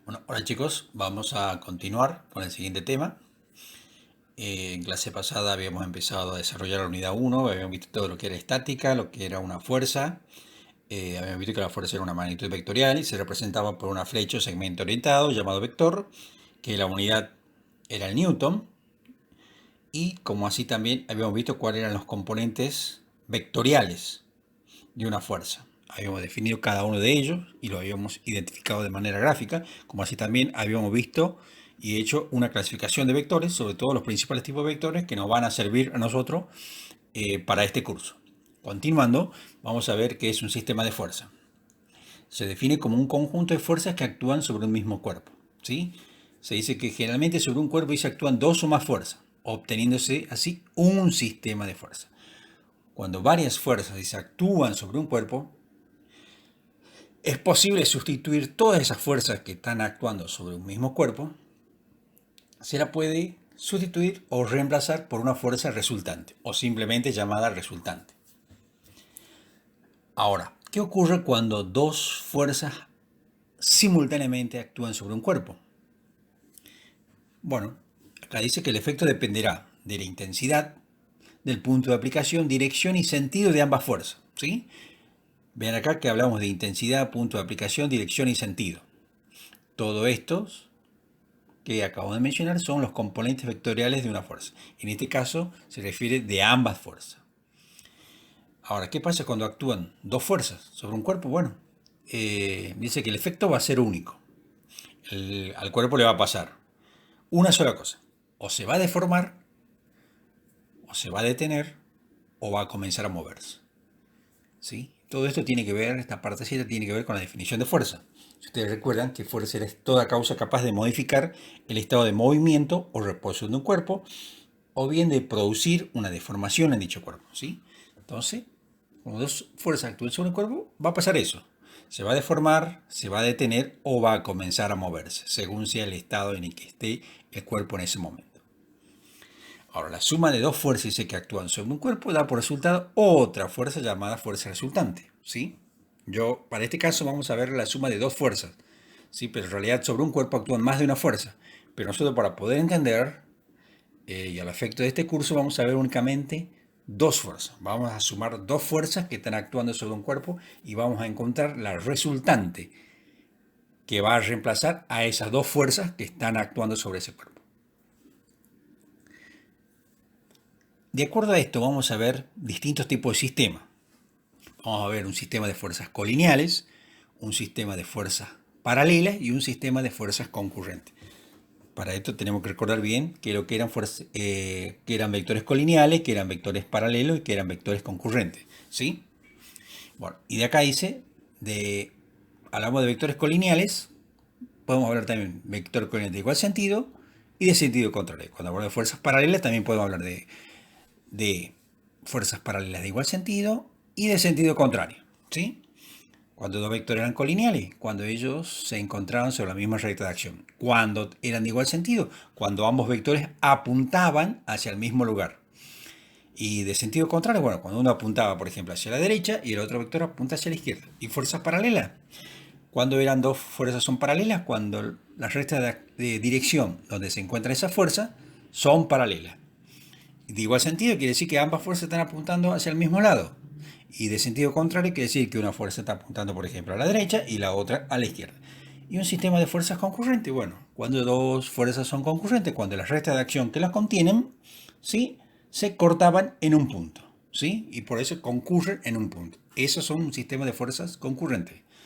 Bueno, hola chicos, vamos a continuar con el siguiente tema. En clase pasada habíamos empezado a desarrollar la unidad 1, habíamos visto todo lo que era estática, lo que era una fuerza. Habíamos visto que la fuerza era una magnitud vectorial y se representaba por una flecha o segmento orientado llamado vector, que la unidad era el newton, y como así también habíamos visto cuáles eran los componentes vectoriales de una fuerza. Habíamos definido cada uno de ellos y lo habíamos identificado de manera gráfica, como así también habíamos visto y hecho una clasificación de vectores, sobre todo los principales tipos de vectores que nos van a servir a nosotros para este curso. Continuando, vamos a ver qué es un sistema de fuerza. Se define como un conjunto de fuerzas que actúan sobre un mismo cuerpo, ¿sí? Se dice que generalmente sobre un cuerpo se actúan dos o más fuerzas, obteniéndose así un sistema de fuerza. Cuando varias fuerzas se actúan sobre un cuerpo, es posible sustituir todas esas fuerzas que están actuando sobre un mismo cuerpo, se la puede sustituir o reemplazar por una fuerza resultante, o simplemente llamada resultante. Ahora, ¿qué ocurre cuando dos fuerzas simultáneamente actúan sobre un cuerpo? Bueno, acá dice que el efecto dependerá de la intensidad, del punto de aplicación, dirección y sentido de ambas fuerzas, ¿sí? Vean acá que hablamos de intensidad, punto de aplicación, dirección y sentido. Todo estos que acabo de mencionar son los componentes vectoriales de una fuerza. En este caso se refiere de ambas fuerzas. Ahora, ¿qué pasa cuando actúan dos fuerzas sobre un cuerpo? Bueno, dice que el efecto va a ser único. Al cuerpo le va a pasar una sola cosa. O se va a deformar, o se va a detener, o va a comenzar a moverse. ¿Sí? Todo esto tiene que ver, esta partecita tiene que ver con la definición de fuerza. Si ustedes recuerdan que fuerza es toda causa capaz de modificar el estado de movimiento o reposo de un cuerpo, o bien de producir una deformación en dicho cuerpo, ¿sí? Entonces, cuando dos fuerzas actúen sobre el cuerpo, va a pasar eso. Se va a deformar, se va a detener o va a comenzar a moverse, según sea el estado en el que esté el cuerpo en ese momento. Ahora, la suma de dos fuerzas que actúan sobre un cuerpo da por resultado otra fuerza llamada fuerza resultante, ¿sí? Para este caso, vamos a ver la suma de dos fuerzas, ¿sí? Pero en realidad sobre un cuerpo actúan más de una fuerza. Pero nosotros, para poder entender y al efecto de este curso, vamos a ver únicamente dos fuerzas. Vamos a sumar dos fuerzas que están actuando sobre un cuerpo y vamos a encontrar la resultante que va a reemplazar a esas dos fuerzas que están actuando sobre ese cuerpo. De acuerdo a esto, vamos a ver distintos tipos de sistemas. Vamos a ver un sistema de fuerzas colineales, un sistema de fuerzas paralelas y un sistema de fuerzas concurrentes. Para esto tenemos que recordar bien que lo que eran, que eran vectores colineales, que eran vectores paralelos y que eran vectores concurrentes, ¿sí? Bueno, y de acá dice, hablamos de vectores colineales, podemos hablar también de vector colineal de igual sentido y de sentido contrario. Cuando hablamos de fuerzas paralelas también podemos hablar de fuerzas paralelas de igual sentido y de sentido contrario, ¿sí? Cuando dos vectores eran colineales, cuando ellos se encontraban sobre la misma recta de acción. Cuando eran de igual sentido, cuando ambos vectores apuntaban hacia el mismo lugar. Y de sentido contrario, bueno, cuando uno apuntaba, por ejemplo, hacia la derecha y el otro vector apunta hacia la izquierda. Y fuerzas paralelas. Cuando eran dos fuerzas son paralelas, cuando las rectas de dirección donde se encuentra esa fuerza son paralelas. De igual sentido quiere decir que ambas fuerzas están apuntando hacia el mismo lado. Y de sentido contrario quiere decir que una fuerza está apuntando, por ejemplo, a la derecha y la otra a la izquierda. Y un sistema de fuerzas concurrentes, bueno, cuando dos fuerzas son concurrentes, cuando las rectas de acción que las contienen, ¿sí?, se cortaban en un punto, ¿sí? Y por eso concurren en un punto. Esos son un sistema de fuerzas concurrentes.